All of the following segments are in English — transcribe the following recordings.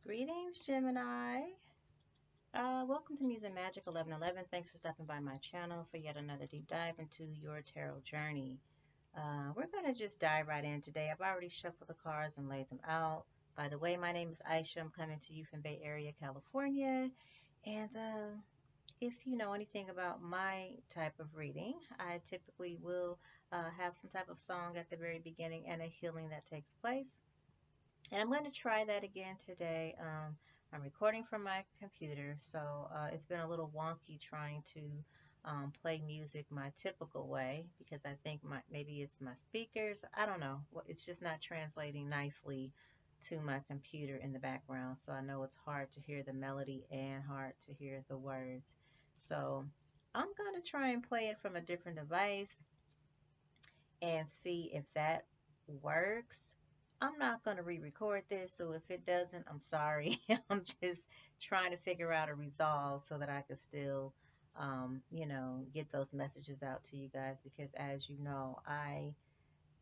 Greetings, Gemini. Welcome to Muse and Magic 1111. Thanks for stopping by my channel for yet another deep dive into your tarot journey. We're going to just dive right in today. I've already shuffled the cards and laid them out. By the way, my name is Aisha. I'm coming to you from Bay Area, California. And if you know anything about my type of reading, I typically will have some type of song at the very beginning and a healing that takes place. And I'm going to try that again today. I'm recording from my computer, so it's been a little wonky trying to play music my typical way because I think maybe it's my speakers. I don't know. It's just not translating nicely to my computer in the background. So I know it's hard to hear the melody and hard to hear the words. So I'm going to try and play it from a different device and see if that works. I'm not going to re-record this, so if it doesn't, I'm sorry. I'm just trying to figure out a resolve so that I could still, get those messages out to you guys because as you know, I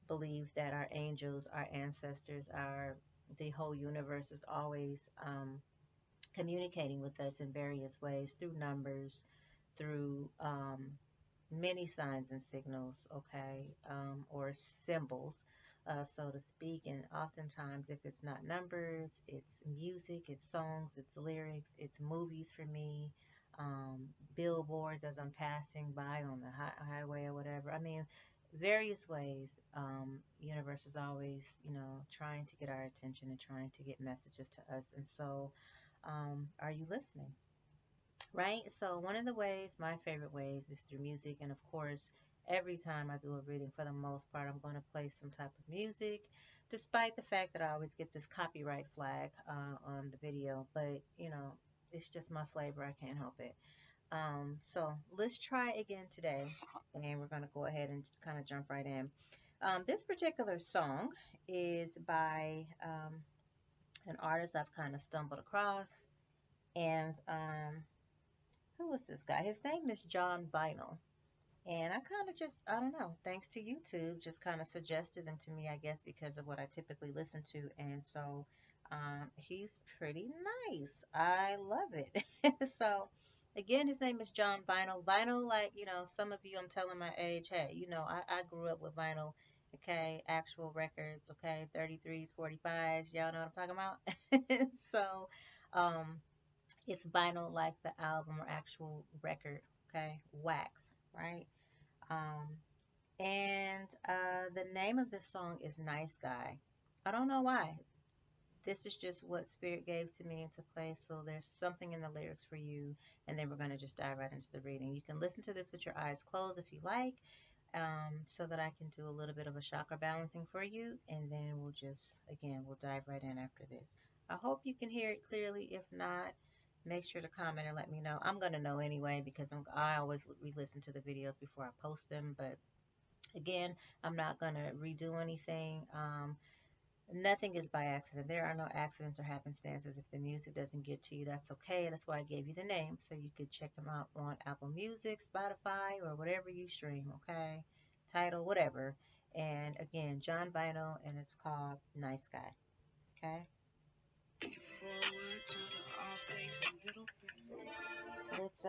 believe that our angels, our ancestors, the whole universe is always communicating with us in various ways through numbers, through many signs and signals, okay, or symbols, so to speak. And oftentimes, if it's not numbers, it's music, it's songs, it's lyrics, it's movies for me, billboards as I'm passing by on the highway or whatever. I mean, various ways. Universe is always, trying to get our attention and trying to get messages to us. And so, are you listening? Right? So one of the ways, my favorite ways, is through music. And of course, every time I do a reading, for the most part, I'm going to play some type of music, despite the fact that I always get this copyright flag on the video. But, it's just my flavor. I can't help it. So let's try again today. And we're going to go ahead and kind of jump right in. This particular song is by an artist I've kind of stumbled across. And who was this guy? His name is John Vinyl. And I kind of just, I don't know, thanks to YouTube, just kind of suggested them to me, I guess, because of what I typically listen to. And so he's pretty nice. I love it. So, again, his name is John Vinyl. Vinyl, like, some of you, I'm telling my age, hey, I grew up with vinyl, okay, actual records, okay, 33s, 45s, y'all know what I'm talking about? So, um, it's vinyl like the album or actual record, okay? Wax, right? Um, and the name of this song is Nice Guy. I don't know why. This is just what Spirit gave to me into play. So there's something in the lyrics for you. And then we're going to just dive right into the reading. You can listen to this with your eyes closed if you like, so that I can do a little bit of a chakra balancing for you. And then we'll dive right in after this. I hope you can hear it clearly. If not, make sure to comment and let me know. I'm going to know anyway because I always re-listen to the videos before I post them. But again, I'm not going to redo anything. Nothing is by accident. There are no accidents or happenstances. If the music doesn't get to you, that's okay. That's why I gave you the name, so you could check them out on Apple Music, Spotify, or whatever you stream, okay? Title, whatever. And again, John Vinyl, and it's called Nice Guy, okay? Let's,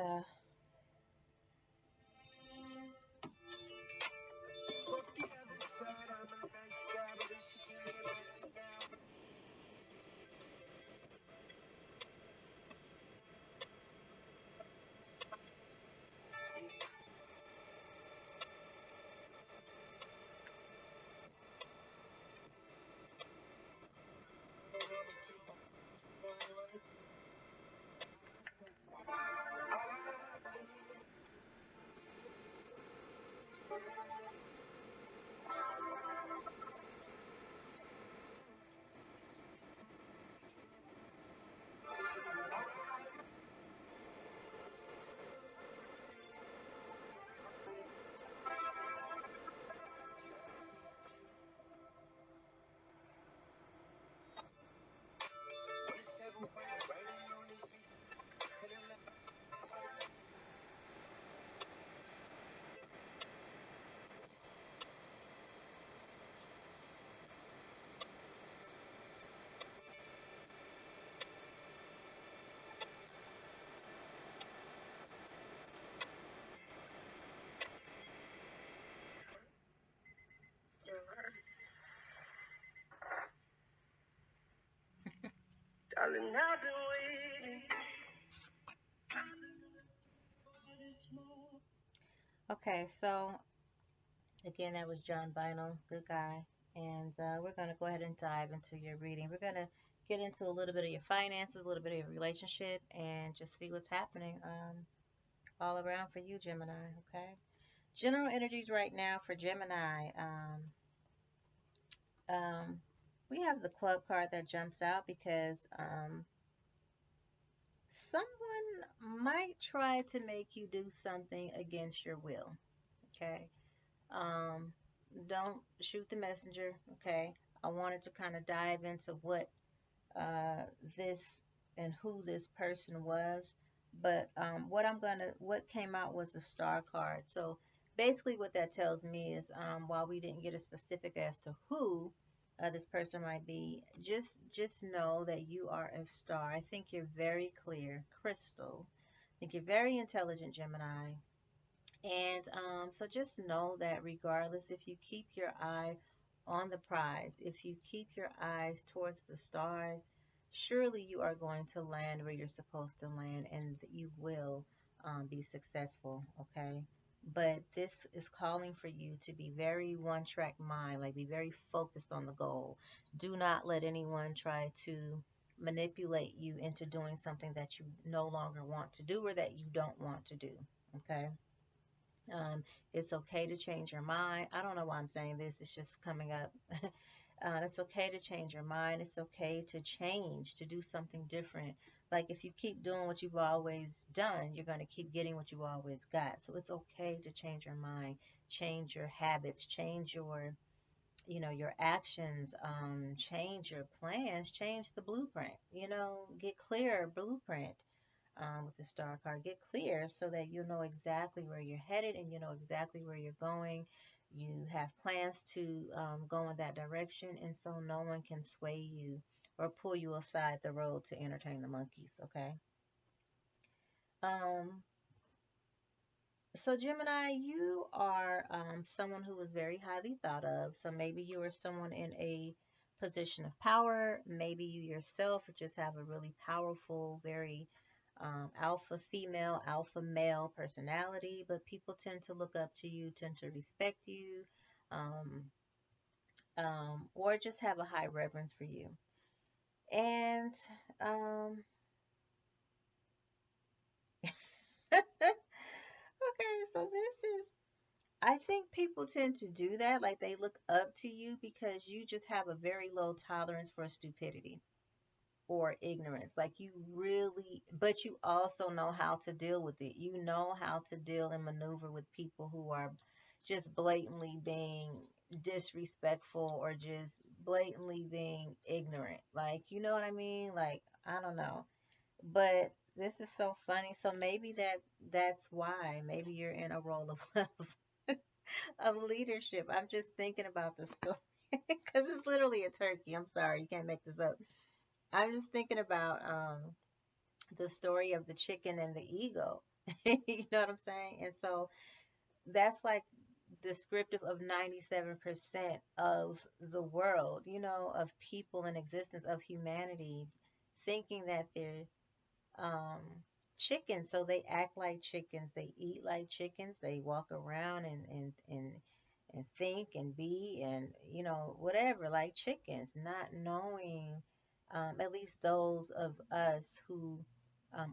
Darling, I've been waiting. Okay, so again, that was John Vinyl, good guy. And we're going to go ahead and dive into your reading. We're going to get into a little bit of your finances, a little bit of your relationship, and just see what's happening all around for you, Gemini, okay? General energies right now for Gemini. We have the club card that jumps out because someone might try to make you do something against your will, okay? Um, don't shoot the messenger, okay? I wanted to kind of dive into what uh, this and who this person was, but what came out was the star card. So basically, what that tells me is, while we didn't get a specific as to who this person might be, just know that you are a star. I think you're very clear, crystal. I think you're very intelligent, Gemini. And so just know that regardless, if you keep your eye on the prize, if you keep your eyes towards the stars, surely you are going to land where you're supposed to land and you will be successful, okay? But this is calling for you to be very one track mind, like be very focused on the goal. Do not let anyone try to manipulate you into doing something that you no longer want to do or that you don't want to do, okay? Um, it's okay to change your mind. I don't know why I'm saying this, it's just coming up. It's okay to change your mind. It's okay to change, to do something different. Like if you keep doing what you've always done, you're going to keep getting what you always got. So it's okay to change your mind, change your habits, change your actions, change your plans, change the blueprint, get clear blueprint with the star card. Get clear so that you know exactly where you're headed and you know exactly where you're going. You have plans to go in that direction, and so no one can sway you or pull you aside the road to entertain the monkeys, okay? Um, so, Gemini, you are someone who is very highly thought of. So, maybe you are someone in a position of power. Maybe you yourself just have a really powerful, very alpha female, alpha male personality, but people tend to look up to you, tend to respect you, um, or just have a high reverence for you. And um, okay, so this is, I think people tend to do that, like they look up to you because you just have a very low tolerance for stupidity or ignorance. Like you really, but you also know how to deal with it. You know how to deal and maneuver with people who are just blatantly being disrespectful or just blatantly being ignorant. Like, you know what I mean? Like, I don't know. But this is so funny. So maybe that's why. Maybe you're in a role of of leadership. I'm just thinking about the story because it's literally a turkey. I'm sorry, you can't make this up. I'm just thinking about the story of the chicken and the eagle. You know what I'm saying? And so that's like descriptive of 97% of the world, of people in existence, of humanity, thinking that they're um, chickens. So they act like chickens, they eat like chickens, they walk around and think and be and whatever like chickens, not knowing, at least those of us who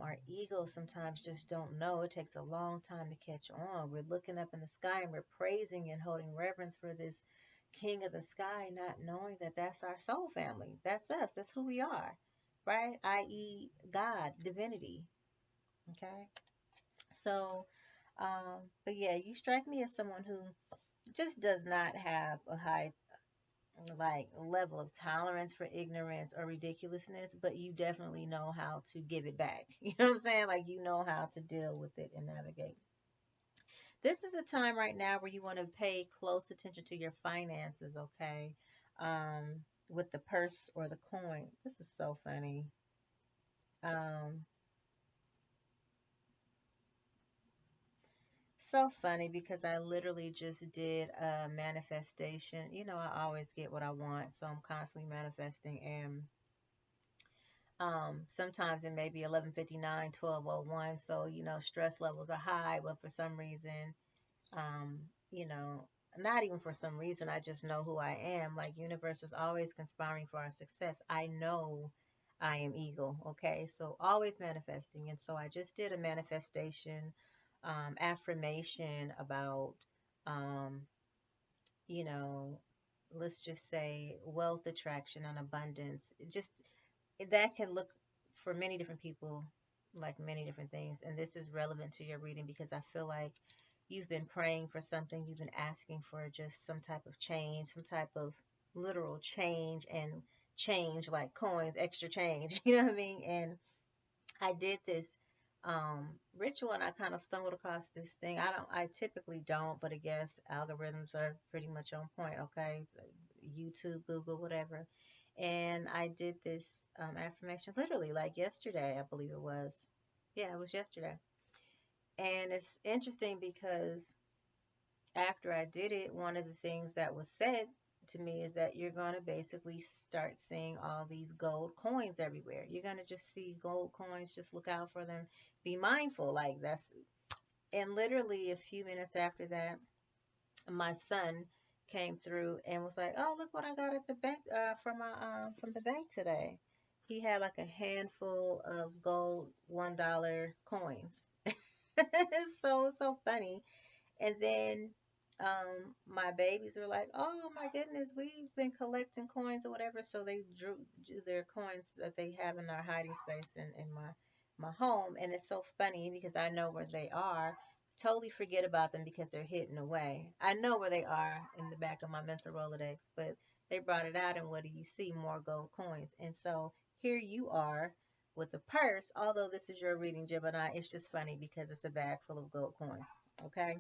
are egos sometimes just don't know. It takes a long time to catch on. We're looking up in the sky and we're praising and holding reverence for this king of the sky, not knowing that that's our soul family. That's us. That's who we are, right? I.e., God, divinity. Okay. So, but yeah, you strike me as someone who just does not have a high like level of tolerance for ignorance or ridiculousness, but you definitely know how to give it back. You know what I'm saying? Like you know how to deal with it and navigate. This is a time right now where you want to pay close attention to your finances, okay? With the purse or the coin. This is so funny. Um, So funny because I literally just did a manifestation. I always get what I want, so I'm constantly manifesting. And Sometimes it may be 11:59, 12:01. So, stress levels are high, but for some reason, um, you know, not even for some reason, I just know who I am. Like, universe is always conspiring for our success. I know I am eagle, okay? So always manifesting. And so I just did a manifestation affirmation about um, you know, let's just say wealth attraction and abundance. Just that can look for many different people like many different things. And this is relevant to your reading because I feel like you've been praying for something, you've been asking for just some type of change, some type of literal change, and change like coins, extra change, you know what I mean? And I did this ritual and I kind of stumbled across this thing. I typically don't, but I guess algorithms are pretty much on point, okay? YouTube, Google, whatever. And I did this affirmation literally like yesterday, I believe it was. Yeah, it was yesterday. And it's interesting because after I did it, one of the things that was said to me is that you're going to basically start seeing all these gold coins everywhere. You're going to just see gold coins, just look out for them. Be mindful, like that's, and literally a few minutes after that, my son came through and was like, "Oh, look what I got at the bank from the bank today." He had like a handful of gold $1 coins. It's so funny. And then my babies were like, "Oh my goodness, we've been collecting coins or whatever." So they drew their coins that they have in our hiding space in my home. And it's so funny because I know where they are. Totally forget about them because they're hidden away. I know where they are in the back of my mental Rolodex, but they brought it out, and what do you see? More gold coins. And so here you are with a purse. Although this is your reading, Gemini, it's just funny because it's a bag full of gold coins. Okay.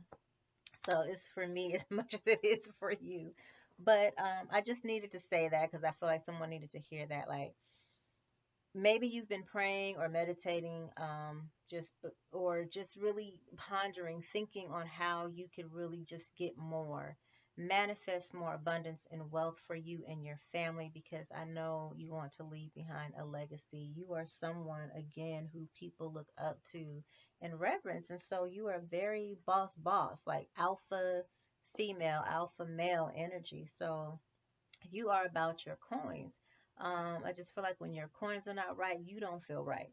So it's for me as much as it is for you. But I just needed to say that because I feel like someone needed to hear that. Like, maybe you've been praying or meditating, just or just really pondering, thinking on how you could really just get more, manifest more abundance and wealth for you and your family, because I know you want to leave behind a legacy. You are someone, again, who people look up to and reverence, and so you are very boss, like alpha female, alpha male energy. So you are about your coins. I just feel like when your coins are not right, you don't feel right.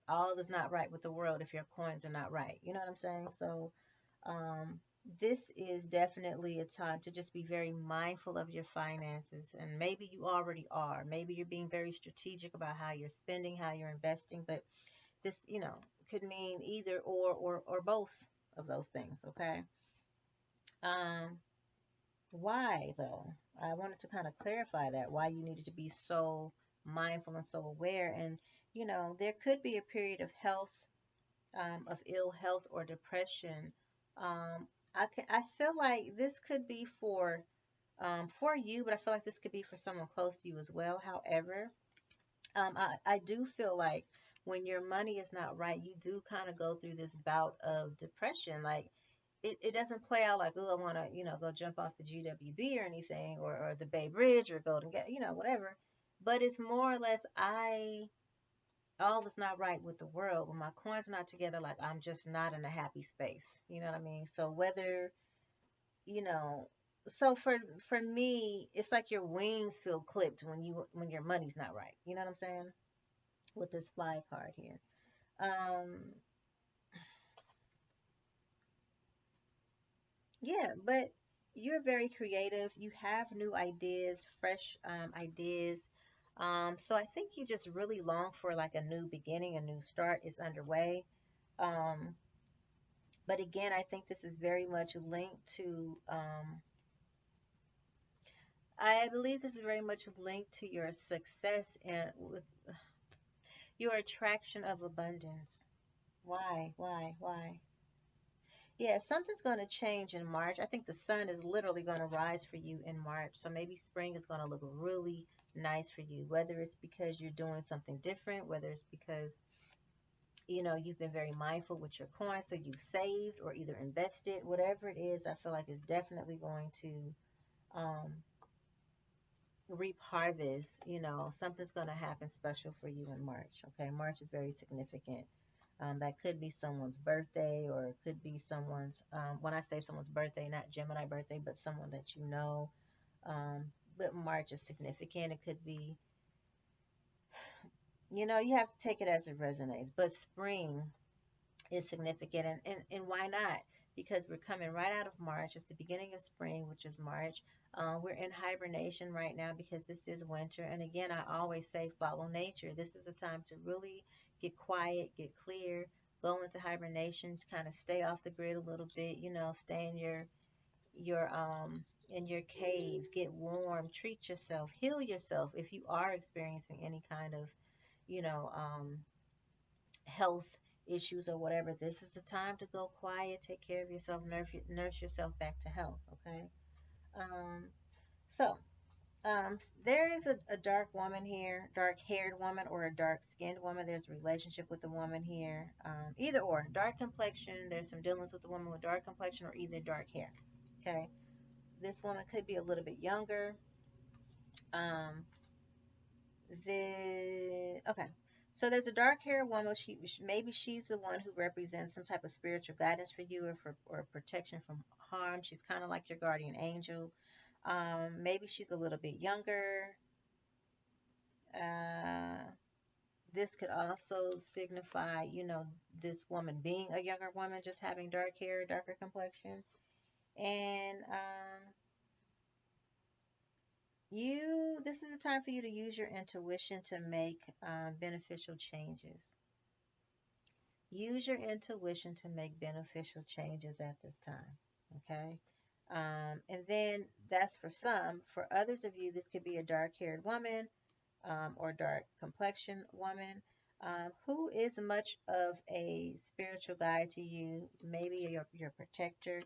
All is not right with the world if your coins are not right. You know what I'm saying? So, um, this is definitely a time to just be very mindful of your finances. And maybe you already are. Maybe you're being very strategic about how you're spending, how you're investing. But this, could mean either or both of those things. Okay. Um, why, though? I wanted to kind of clarify that, why you needed to be so mindful and so aware. And, there could be a period of of ill health or depression. I feel like this could be for you, but I feel like this could be for someone close to you as well. However, I do feel like when your money is not right, you do kind of go through this bout of depression. Like, it doesn't play out like, oh, I want to, go jump off the GWB or anything, or the Bay Bridge or Golden Gate, whatever. But it's more or less, all is not right with the world. When my coins are not together, like, I'm just not in a happy space. You know what I mean? So whether, you know, so for me, it's like your wings feel clipped when your money's not right. You know what I'm saying? With this fly card here. Um, Yeah, but you're very creative. You have new ideas, fresh ideas. So I think you just really long for like a new beginning, a new start is underway. Um, but again, I think this is very much linked to, I believe this is very much linked to your success and with your attraction of abundance. Why? Yeah, something's going to change in March. I think the sun is literally going to rise for you in March. So maybe spring is going to look really nice for you, whether it's because you're doing something different, whether it's because, you've been very mindful with your coins, so you've saved or either invested, whatever it is, I feel like it's definitely going to um, reap harvest. You know, something's going to happen special for you in March. Okay, March is very significant. That could be someone's birthday, or it could be someone's, when I say someone's birthday, not Gemini birthday, but someone that you know. Um, but March is significant. It could be, you know, you have to take it as it resonates. But spring is significant, and why not? Because we're coming right out of March. It's the beginning of spring, which is March. We're in hibernation right now because this is winter. And again, I always say follow nature. This is a time to really get quiet, get clear, go into hibernation, kind of stay off the grid a little bit, you know, stay your in your cave, get warm, treat yourself, heal yourself if you are experiencing any kind of, you know, health issues or whatever. This is the time to go quiet, take care of yourself, nurse yourself back to health. Okay. Um, so there is a dark woman here, dark haired woman or a dark skinned woman. There's a relationship with the woman here. Either or, dark complexion. There's some dealings with the woman with dark complexion or either dark hair. Okay. This woman could be a little bit younger. Um, okay, so there's a dark haired woman. Maybe she's the one who represents some type of spiritual guidance for you, or protection from harm. She's kind of like your guardian angel. Maybe she's a little bit younger. uh this could also signify, you know, this woman being a younger woman, just having dark hair, darker complexion. And this is a time for you to use your intuition to make beneficial changes. Use your intuition to make beneficial changes at this time. Okay. And then that's for some. For others of you, this could be a dark haired woman, or dark complexion woman, who is much of a spiritual guide to you, maybe your protector,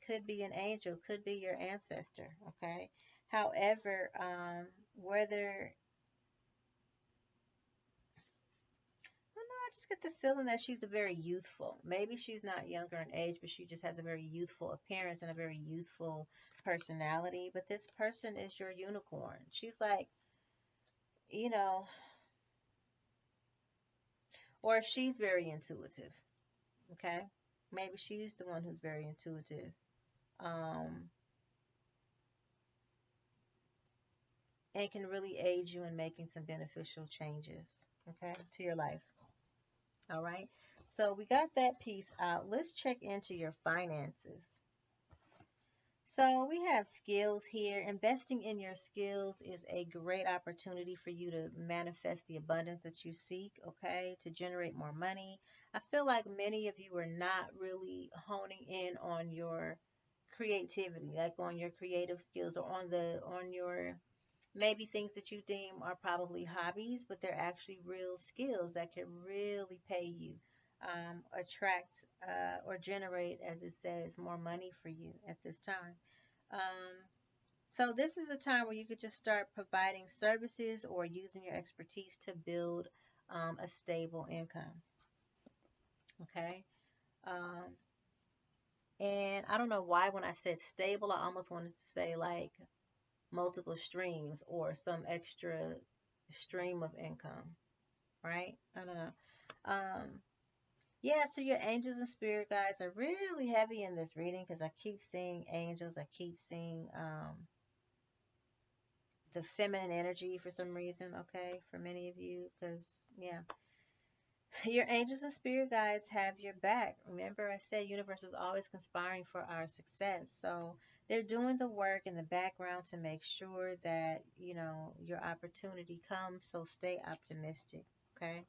could be an angel, could be your ancestor. Okay. However, whether well, no, I just get the feeling that she's a very youthful. Maybe she's not younger in age, but she just has a very youthful appearance and a very youthful personality. But this person is your unicorn. She's like, you know, or if she's very intuitive, okay? Maybe she's the one who's very intuitive. Um, and can really aid you in making some beneficial changes, okay, to your life. All right. So we got that piece out. Let's check into your finances. So we have skills here. Investing in your skills is a great opportunity for you to manifest the abundance that you seek, okay, to generate more money. I feel like many of you are not really honing in on your creativity, like on your creative skills, or on your maybe things that you deem are probably hobbies, but they're actually real skills that can really pay you, attract, or generate, as it says, more money for you at this time. Um, so this is a time where you could just start providing services or using your expertise to build a stable income. Okay. Um, and I don't know why when I said stable, I almost wanted to say like multiple streams or some extra stream of income, right? I don't know. Um, yeah, so your angels and spirit guides are really heavy in this reading because I keep seeing angels. I keep seeing the feminine energy for some reason, okay, for many of you, because, yeah. Your angels and spirit guides have your back. Remember, I said universe is always conspiring for our success. So they're doing the work in the background to make sure that, you know, your opportunity comes. So stay optimistic, okay?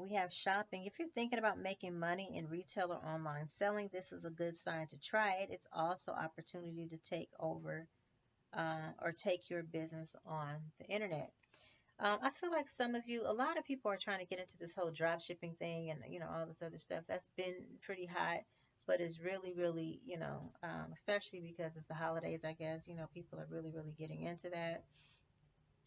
We have shopping. If you're thinking about making money in retail or online selling, this is a good sign to try it. It's also opportunity to take over, or take your business on the internet. I feel like some of you, a lot of people are trying to get into this whole drop shipping thing, and, you know, all this other stuff that's been pretty hot, but is really, really, you know, especially because it's the holidays, I guess, you know, people are really, really getting into that.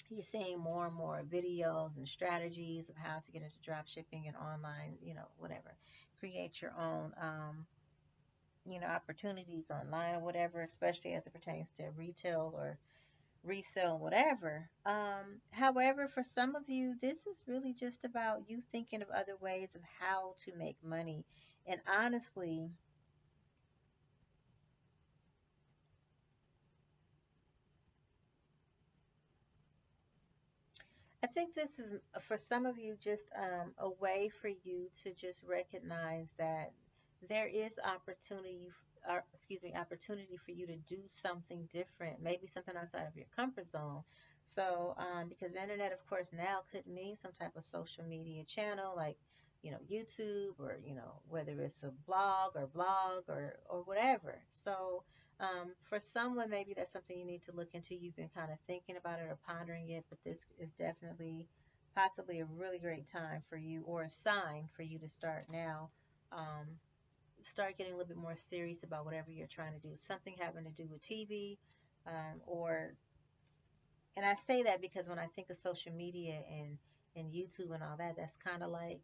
You're seeing more and more videos and strategies of how to get into drop shipping and online, you know, whatever. Create your own, opportunities online or whatever, especially as it pertains to retail or resell, whatever. However, for some of you, this is really just about you thinking of other ways of how to make money. And honestly, I think this is for some of you just a way for you to just recognize that there is opportunity for you to do something different, maybe something outside of your comfort zone. So, because the internet, of course, now could mean some type of social media channel like, YouTube, or, whether it's a blog or whatever. So, for someone, maybe that's something you need to look into. You've been kind of thinking about it or pondering it, but this is definitely possibly a really great time for you, or a sign for you to start now. Um, Start getting a little bit more serious about whatever you're trying to do. Something having to do with TV, or, and I say that because when I think of social media and YouTube and all that, that's kind of like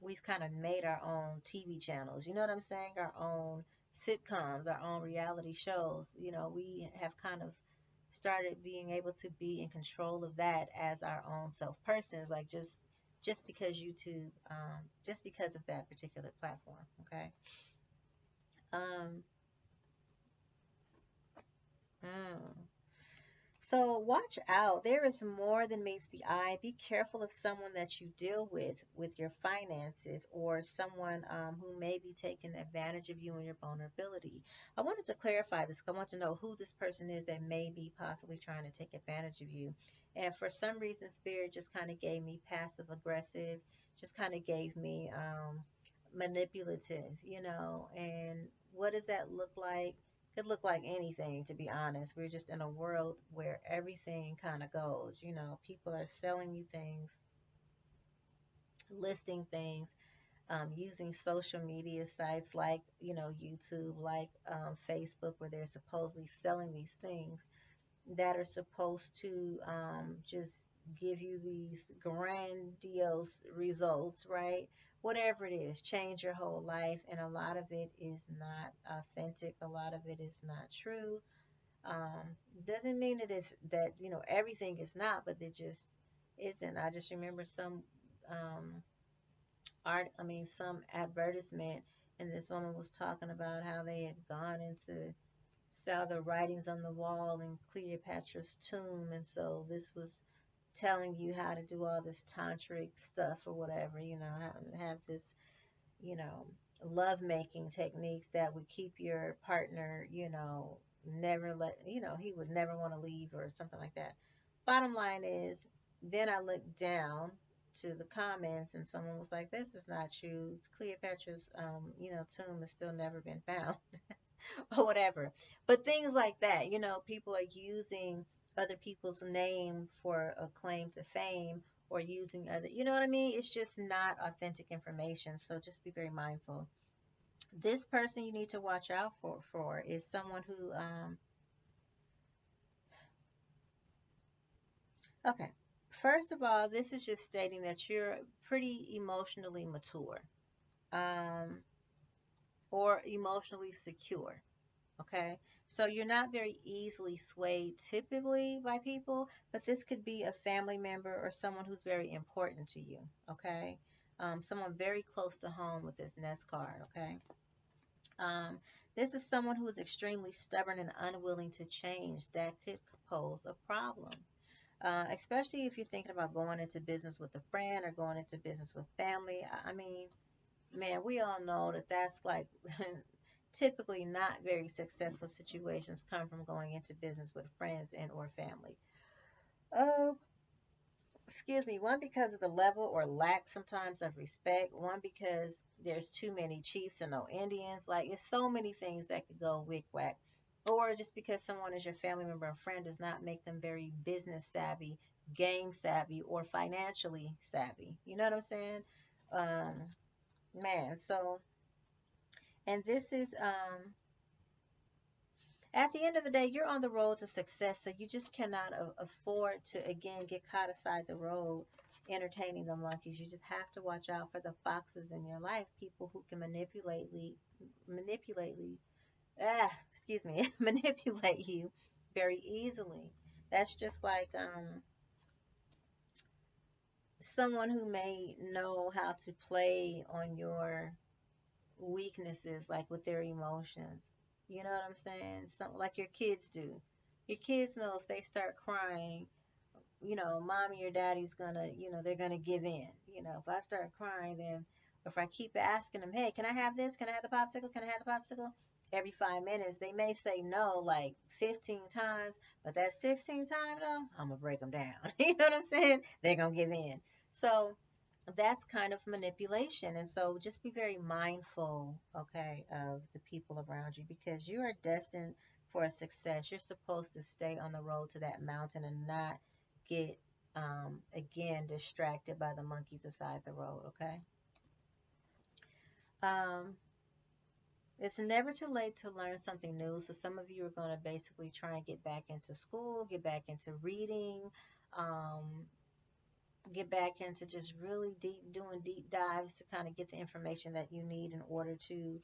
we've kind of made our own TV channels. You know what I'm saying? Our own sitcoms, our own reality shows. We have kind of started being able to be in control of that as our own self persons, like just because YouTube, just because of that particular platform. Okay. Um, mm. So watch out. There is more than meets the eye. Be careful of someone that you deal with your finances, or someone who may be taking advantage of you and your vulnerability. I wanted to clarify this 'cause I want to know who this person is that may be possibly trying to take advantage of you. And for some reason, Spirit just kind of gave me passive aggressive, just kind of gave me manipulative, and what does that look like? Could look like anything, to be honest. We're just in a world where everything kind of goes. People are selling you things, listing things, using social media sites like, YouTube, like Facebook, where they're supposedly selling these things that are supposed to just give you these grandiose results, right? Whatever it is, change your whole life. And a lot of it is not authentic, a lot of it is not true. Doesn't mean it is that, everything is not, but it just isn't. I just remember some um, some advertisement, and this woman was talking about how they had gone into saw the writings on the wall in Cleopatra's tomb, and so this was telling you how to do all this tantric stuff or whatever, have this, you know, love making techniques that would keep your partner, never let, he would never want to leave or something like that. Bottom line is, then I looked down to the comments, and someone was like, "This is not true. Cleopatra's, tomb has still never been found." Or whatever. But things like that, people are using other people's name for a claim to fame, or using other, you know what I mean? It's just not authentic information. So just be very mindful. This person you need to watch out for is someone who, okay. First of all, this is just stating that you're pretty emotionally mature, um, or emotionally secure. Okay. So you're not very easily swayed typically by people, but this could be a family member or someone who's very important to you. Okay. Someone very close to home with this nest card. Okay. Um, this is someone who is extremely stubborn and unwilling to change. That could pose a problem. Especially if you're thinking about going into business with a friend or going into business with family. I mean, man, we all know that that's like typically not very successful situations come from going into business with friends and or family. Uh, Excuse me. One, because of the level or lack sometimes of respect. One, because there's too many chiefs and no Indians. Like, it's so many things that could go wick whack. Or just because someone is your family member or friend does not make them very business savvy, game savvy, or financially savvy. You know what I'm saying? Um, Man, so, and this is at the end of the day, you're on the road to success, so you just cannot afford to again get caught aside the road entertaining the monkeys. You just have to watch out for the foxes in your life, people who can manipulately, excuse me, manipulate you very easily. That's just like someone who may know how to play on your weaknesses, like with their emotions. You know what I'm saying? Something like your kids do. Your kids know if they start crying, mommy or daddy's gonna, they're gonna give in. If I start crying, then if I keep asking them, hey, can I have this? Can I have the popsicle? Can I have the popsicle? Every 5 minutes, they may say no like 15 times, but that 16th time, though, I'm gonna break them down. You know what I'm saying? They're gonna give in. So that's kind of manipulation. And so just be very mindful, okay, of the people around you because you are destined for a success. You're supposed to stay on the road to that mountain and not get, again, distracted by the monkeys aside the road, okay? Um, it's never too late to learn something new. So some of you are going to basically try and get back into school, get back into reading, um, get back into just really doing deep dives to kind of get the information that you need in order to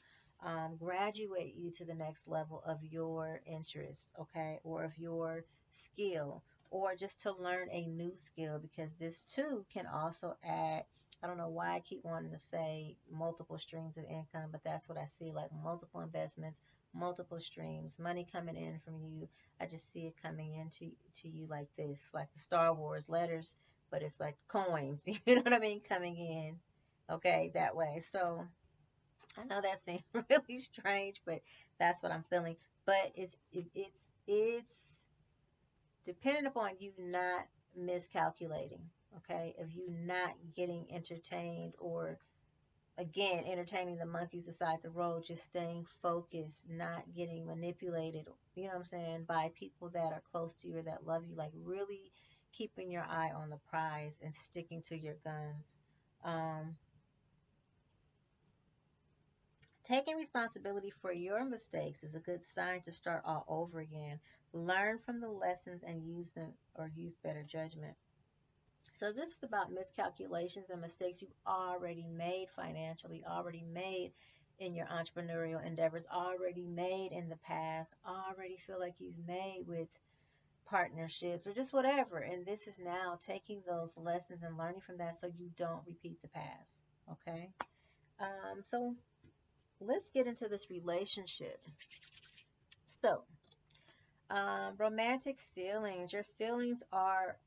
graduate you to the next level of your interest, okay, or of your skill, or just to learn a new skill because this too can also add. I don't know why I keep wanting to say multiple streams of income, but that's what I see, like multiple investments, multiple streams, money coming in from you. I just see it coming into to you like this, like the Star Wars letters, but it's like coins, you know what I mean, coming in, okay, that way. So I know that seems really strange, but that's what I'm feeling. But it's dependent upon you not miscalculating, okay, of you not getting entertained or again entertaining the monkeys aside the road, just staying focused, not getting manipulated, you know what I'm saying, by people that are close to you or that love you, like really keeping your eye on the prize and sticking to your guns. um, Taking responsibility for your mistakes is a good sign to start all over again. Learn from the lessons and use them or use better judgment. So this is about miscalculations and mistakes you've already made financially, already made in your entrepreneurial endeavors, already made in the past, already feel like you've made with partnerships or just whatever. And this is now taking those lessons and learning from that so you don't repeat the past. Okay. So let's get into this relationship. So, romantic feelings. Your feelings are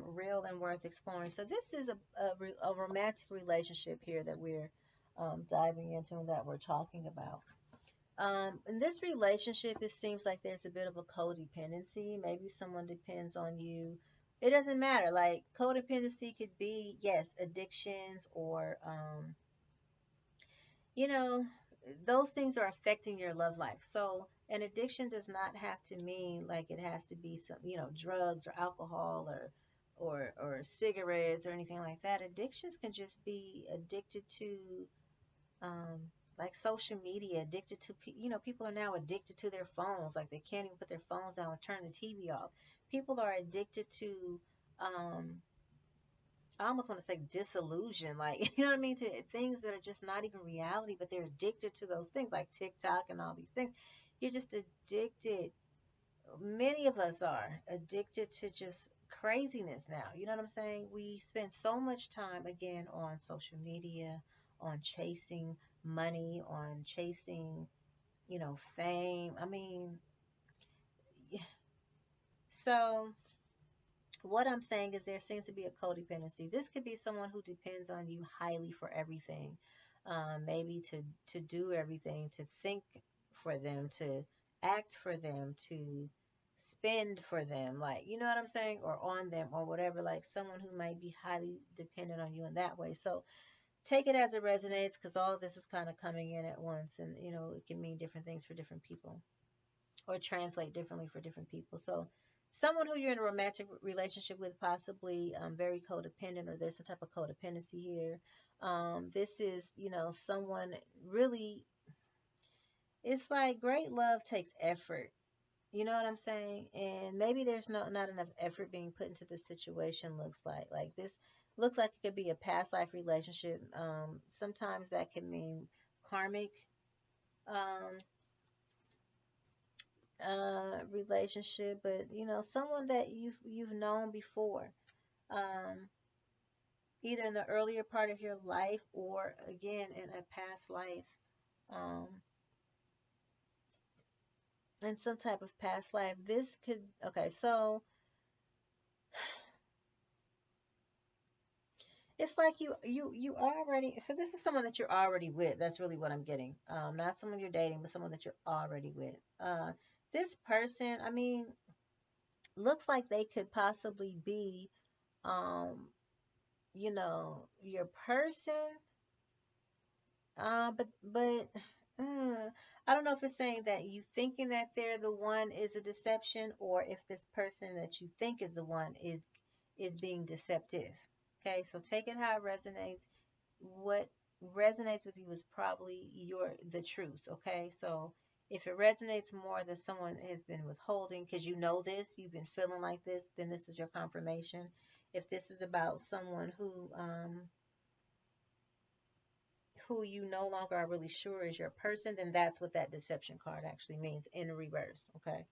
real and worth exploring. So this is a romantic relationship here that we're diving into and that we're talking about. In this relationship, it seems like there's a bit of a codependency. Maybe someone depends on you. It doesn't matter. Like codependency could be, yes, addictions or, you know, those things are affecting your love life. So an addiction does not have to mean like it has to be some, drugs or alcohol or cigarettes or anything like that. Addictions can just be addicted to um, like social media, addicted to, people are now addicted to their phones. Like they can't even put their phones down and turn the TV off. People are addicted to, um, I almost want to say disillusion, like, you know what I mean? To things that are just not even reality, but they're addicted to those things like TikTok and all these things. You're just addicted. Many of us are addicted to just craziness now. You know what I'm saying? We spend so much time again on social media, on chasing money, on chasing, fame. I mean, so what I'm saying is there seems to be a codependency. This could be someone who depends on you highly for everything, maybe to do everything, to think for them, to act for them, to spend for them, like you know what I'm saying, or on them, or whatever. Like someone who might be highly dependent on you in that way. So take it as it resonates, because all of this is kind of coming in at once, and it can mean different things for different people or translate differently for different people. So, someone who you're in a romantic relationship with, possibly very codependent, or there's some type of codependency here. This is, someone really, it's like great love takes effort. You know what I'm saying? And maybe there's not enough effort being put into this situation, looks like. Like this, Looks like it could be a past life relationship. Sometimes that can mean karmic um, relationship, but someone that you've known before, um, either in the earlier part of your life or again in a past life, um, in some type of past life. This could okay, so it's like you already, so this is someone that you're already with. That's really what I'm getting. Not someone you're dating, but someone that you're already with. This person, I mean, looks like they could possibly be, um, your person. But I don't know if it's saying that you thinking that they're the one is a deception, or if this person that you think is the one is being deceptive. Okay, so take it how it resonates. What resonates with you is probably the truth. Okay, so if it resonates more that someone has been withholding because you know this, you've been feeling like this, then this is your confirmation. If this is about someone who you no longer are really sure is your person, then that's what that deception card actually means in reverse. Okay.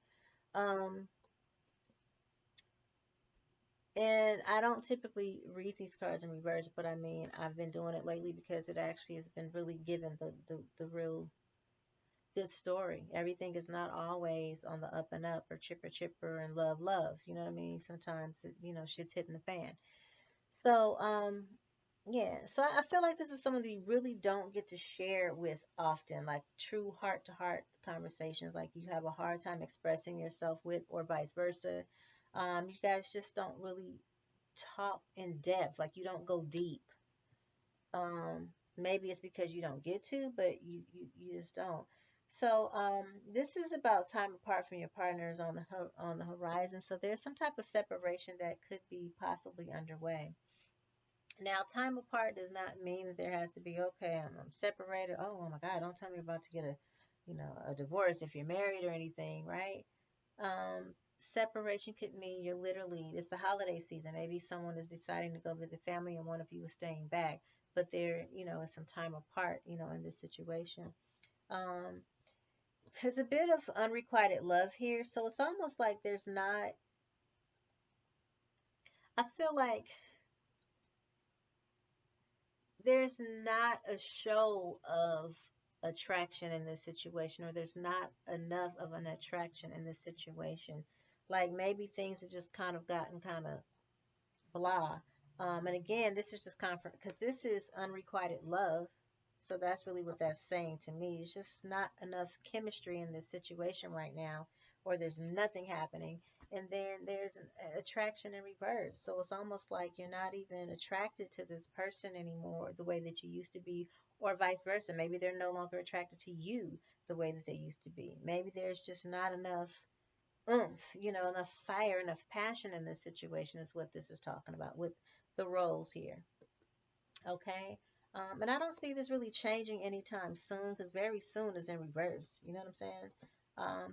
Um, and I don't typically read these cards in reverse, but I mean, I've been doing it lately because it actually has been really given the real good story. Everything is not always on the up and up or chipper chipper and love love. You know what I mean? Sometimes shit's hitting the fan. So yeah, so I feel like this is someone that you really don't get to share with often, like true heart to heart conversations, like you have a hard time expressing yourself with, or vice versa. You guys just don't really talk in depth, like you don't go deep. Maybe it's because you don't get to, but you just don't. So this is about time apart from your partners on the horizon. So there's some type of separation that could be possibly underway. Now, time apart does not mean that there has to be, okay, I'm separated. Oh my God, don't tell me about to get a divorce if you're married or anything, right? Separation could mean you're literally, it's the holiday season. Maybe someone is deciding to go visit family and one of you is staying back, but they're, it's some time apart, in this situation. Um, there's a bit of unrequited love here. So it's almost like I feel like there's not a show of attraction in this situation, or there's not enough of an attraction in this situation. Like maybe things have just kind of gotten kind of blah. And again, this is just comfort because this is unrequited love. So that's really what that's saying to me. It's just not enough chemistry in this situation right now, or there's nothing happening. And then there's an attraction in reverse. So it's almost like you're not even attracted to this person anymore the way that you used to be, or vice versa. Maybe they're no longer attracted to you the way that they used to be. Maybe there's just not enough oomph, enough fire, enough passion in this situation is what this is talking about with the roles here. Okay. And I don't see this really changing anytime soon because very soon is in reverse. You know what I'm saying?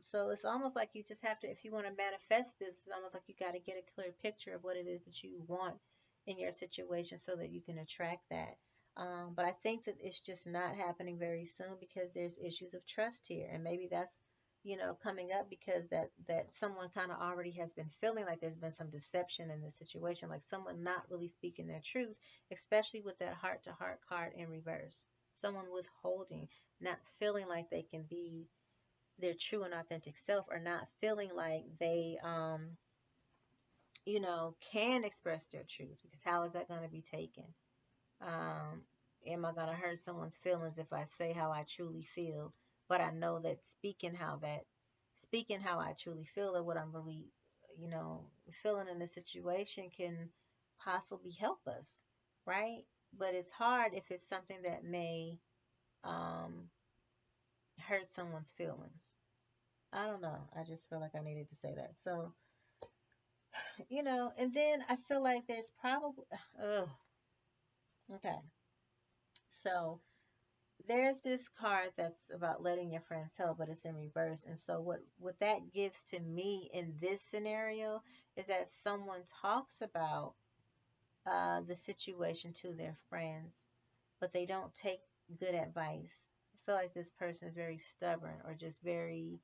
So it's almost like you just have to, if you want to manifest this, it's almost like you got to get a clear picture of what it is that you want in your situation so that you can attract that. But I think that it's just not happening very soon because there's issues of trust here. And maybe that's coming up because that someone kind of already has been feeling like there's been some deception in this situation, like someone not really speaking their truth, especially with that heart to heart card in reverse. Someone withholding, not feeling like they can be their true and authentic self, or not feeling like they can express their truth, because how is that going to be taken? Am I going to hurt someone's feelings if I say how I truly feel? But I know that speaking how I truly feel, or what I'm really, feeling in a situation, can possibly help us, right? But it's hard if it's something that may um, hurt someone's feelings. I don't know. I just feel like I needed to say that. So, and then I feel like there's probably, oh, okay. So there's this card that's about letting your friends help, but it's in reverse. And so what that gives to me in this scenario is that someone talks about the situation to their friends, but they don't take good advice. I feel like this person is very stubborn or just very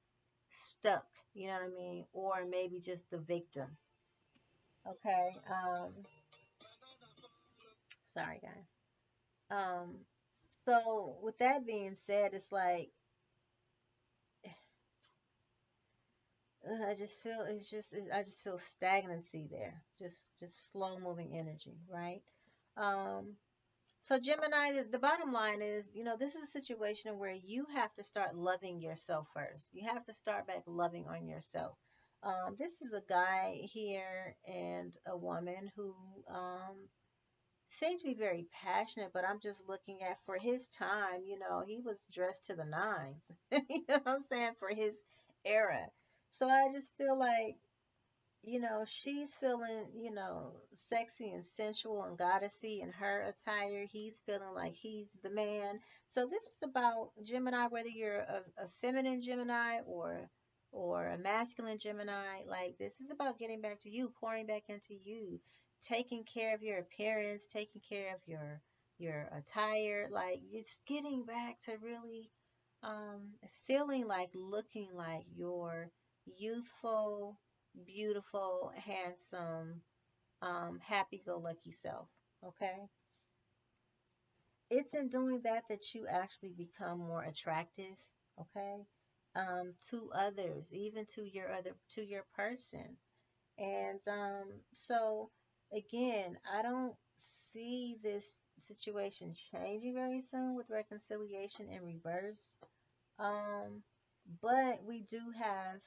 stuck, you know what I mean? Or maybe just the victim. Okay. Sorry guys. So with that being said, it's like I just feel I just feel stagnancy there. Just slow moving energy, right? Um so Gemini, the bottom line is, this is a situation where you have to start loving yourself first. You have to start back loving on yourself. This is a guy here and a woman who seemed to be very passionate, but I'm just looking at for his time, he was dressed to the nines. You know what I'm saying? For his era. So I just feel like, she's feeling, sexy and sensual and goddessy in her attire. He's feeling like he's the man. So this is about Gemini, whether you're a feminine Gemini or a masculine Gemini. Like this is about getting back to you, pouring back into you, taking care of your appearance, taking care of your attire, like just getting back to really feeling like looking like your youthful, beautiful, handsome, happy-go-lucky self. Okay, it's in doing that that you actually become more attractive. Okay, to others, even to your person, and so again, I don't see this situation changing very soon with reconciliation and reverse. Um, but we do have,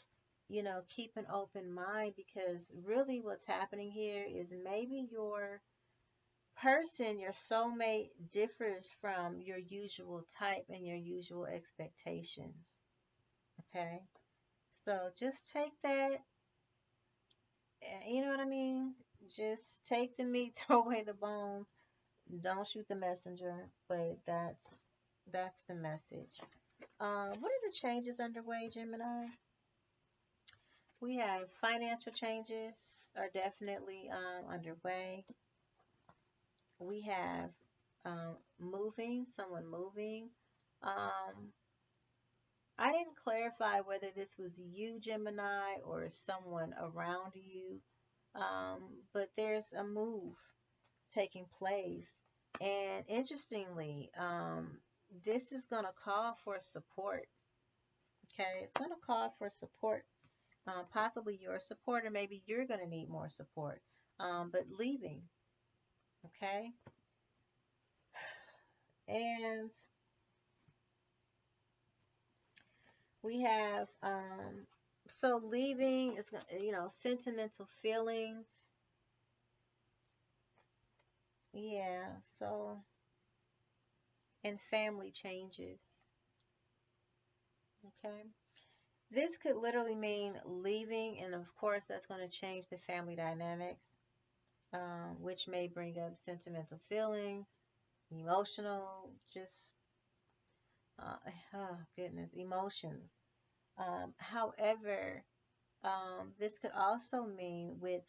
keep an open mind because really what's happening here is maybe your person, your soulmate differs from your usual type and your usual expectations. Okay. So just take that, you know what I mean? Just take the meat, throw away the bones. Don't shoot the messenger, but that's the message. What are the changes underway, Gemini? We have financial changes are definitely underway. We have someone moving. Um, I didn't clarify whether this was you, Gemini, or someone around you, but there's a move taking place. And interestingly, this is going to call for support. Okay, it's going to call for support, possibly your support, or maybe you're going to need more support. But leaving, okay? And we have, so leaving is, sentimental feelings. Yeah, so, and family changes, okay? This could literally mean leaving, and of course, that's going to change the family dynamics, which may bring up sentimental feelings, emotional, just, oh goodness, emotions. However, this could also mean with,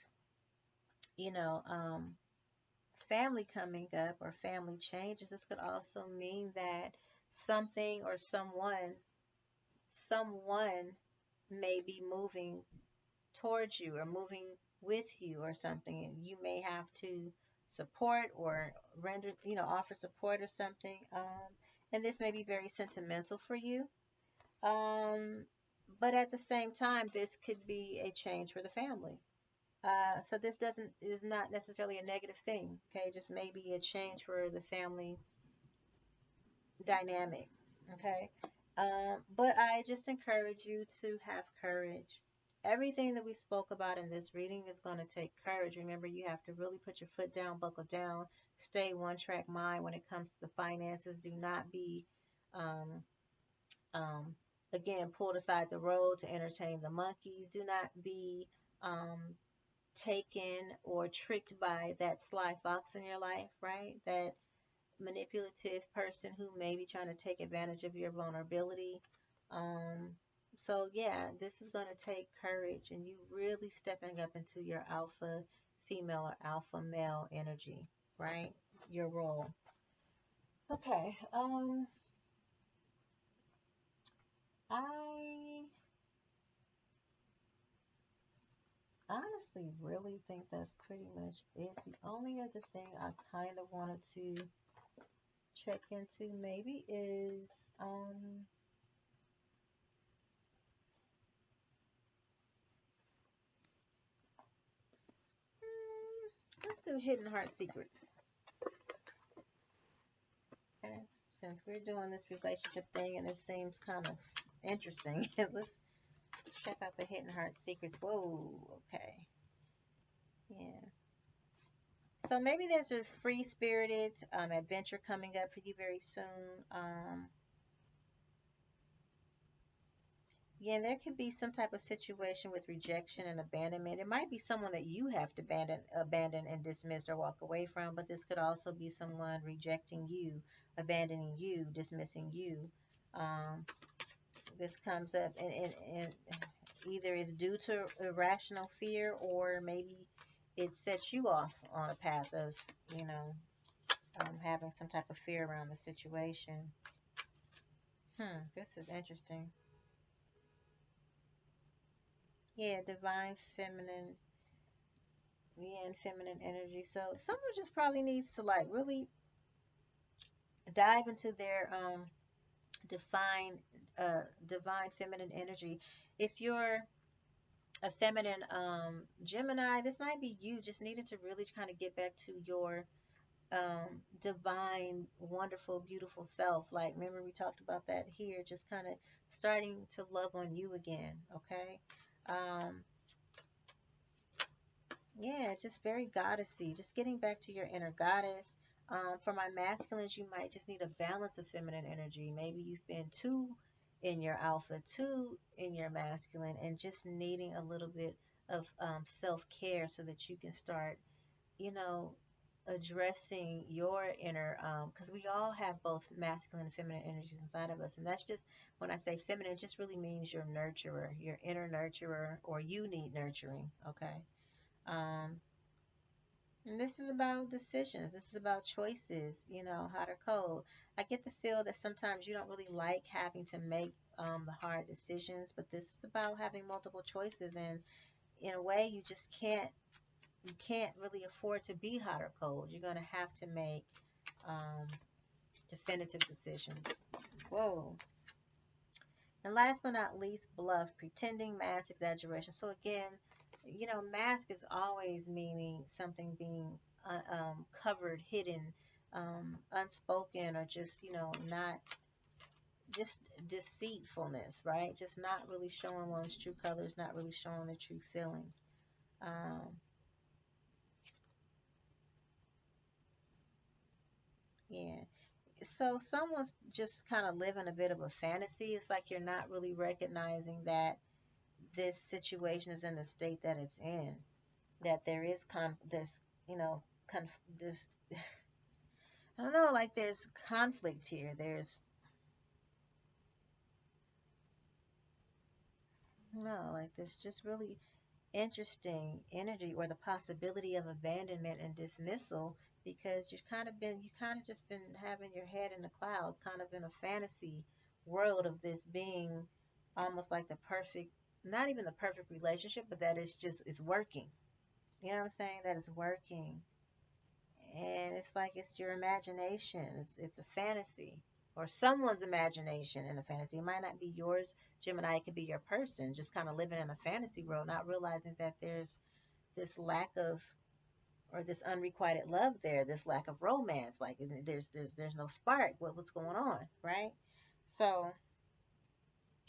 you know, um, family coming up or family changes. This could also mean that something or someone may be moving towards you or moving with you or something, and you may have to support or render, offer support or something. And this may be very sentimental for you. Um, but at the same time, this could be a change for the family. So this doesn't is not necessarily a negative thing. Okay, just maybe a change for the family dynamic. Okay, but I just encourage you to have courage. Everything that we spoke about in this reading is going to take courage. Remember, you have to really put your foot down, buckle down, stay one track mind when it comes to the finances. Do not be um, um, again, pulled aside the road to entertain the monkeys. Do not be taken or tricked by that sly fox in your life, right? That manipulative person who may be trying to take advantage of your vulnerability. Um, so, yeah, this is going to take courage and you really stepping up into your alpha female or alpha male energy, right? Your role. Okay. I honestly really think that's pretty much it. The only other thing I kind of wanted to check into maybe is let's do hidden heart secrets. Okay. Since we're doing this relationship thing and it seems kind of interesting, let's check out the hidden heart secrets. Whoa, okay. Yeah. So maybe there's a free spirited adventure coming up for you very soon. Yeah, there could be some type of situation with rejection and abandonment. It might be someone that you have to abandon and dismiss or walk away from, but this could also be someone rejecting you, abandoning you, dismissing you. Um, this comes up and either it's due to irrational fear or maybe it sets you off on a path of, you know, having some type of fear around the situation. This is interesting. Yeah, divine feminine, yeah, and feminine energy. So someone just probably needs to like really dive into their define divine feminine energy. If you're a feminine Gemini, this might be you just needing to really kind of get back to your divine, wonderful, beautiful self. Like, remember we talked about that here, just kind of starting to love on you again, okay? Um, yeah, just very goddessy, just getting back to your inner goddess. For my masculines, you might just need a balance of feminine energy. Maybe you've been too in your alpha, too in your masculine, and just needing a little bit of self-care so that you can start, you know, addressing your inner, because we all have both masculine and feminine energies inside of us. And that's just, when I say feminine, it just really means your nurturer, your inner nurturer, or you need nurturing, okay? Um, and this is about decisions. This is about choices, you know, hot or cold. I get the feel that sometimes you don't really like having to make the hard decisions, but this is about having multiple choices. And in a way, you can't really afford to be hot or cold. You're going to have to make um, definitive decisions. Whoa. And last but not least, bluff, pretending, mask, exaggeration. So again, you know, mask is always meaning something being covered, hidden, unspoken, or just, you know, not just deceitfulness, right? Just not really showing one's true colors, not really showing the true feelings. Um, yeah. So someone's just kind of living a bit of a fantasy. It's like you're not really recognizing that this situation is in the state that it's in. That there is there's, you know, there's I don't know, like there's conflict here. There's no, like there's just really interesting energy or the possibility of abandonment and dismissal because you kind of just been having your head in the clouds, kind of in a fantasy world of this being almost like the perfect, not even the perfect relationship, but that it's working. You know what I'm saying? That it's working. And it's like it's your imagination. It's a fantasy or someone's imagination in a fantasy. It might not be yours, Gemini. It could be your person, just kind of living in a fantasy world, not realizing that there's this lack of or this unrequited love there, this lack of romance. Like there's no spark. What's going on, right? So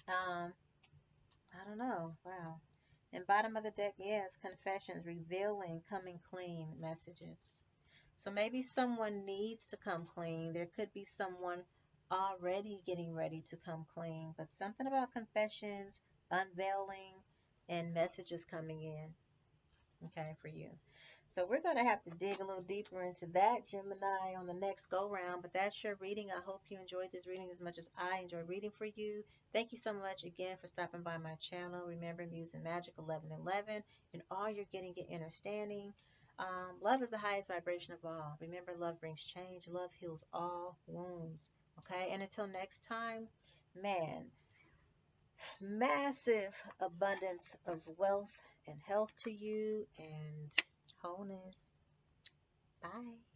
I don't know. Wow. And bottom of the deck, yes, confessions, revealing, coming clean messages. So maybe someone needs to come clean. There could be someone already getting ready to come clean, but something about confessions, unveiling, and messages coming in, okay, for you. So we're going to have to dig a little deeper into that, Gemini, on the next go round. But that's your reading. I hope you enjoyed this reading as much as I enjoy reading for you. Thank you so much again for stopping by my channel. Remember, Muse and Magic 1111 and all you're getting, get understanding. Love is the highest vibration of all. Remember, love brings change. Love heals all wounds. Okay, and until next time, man, massive abundance of wealth and health to you and wholeness. Bye.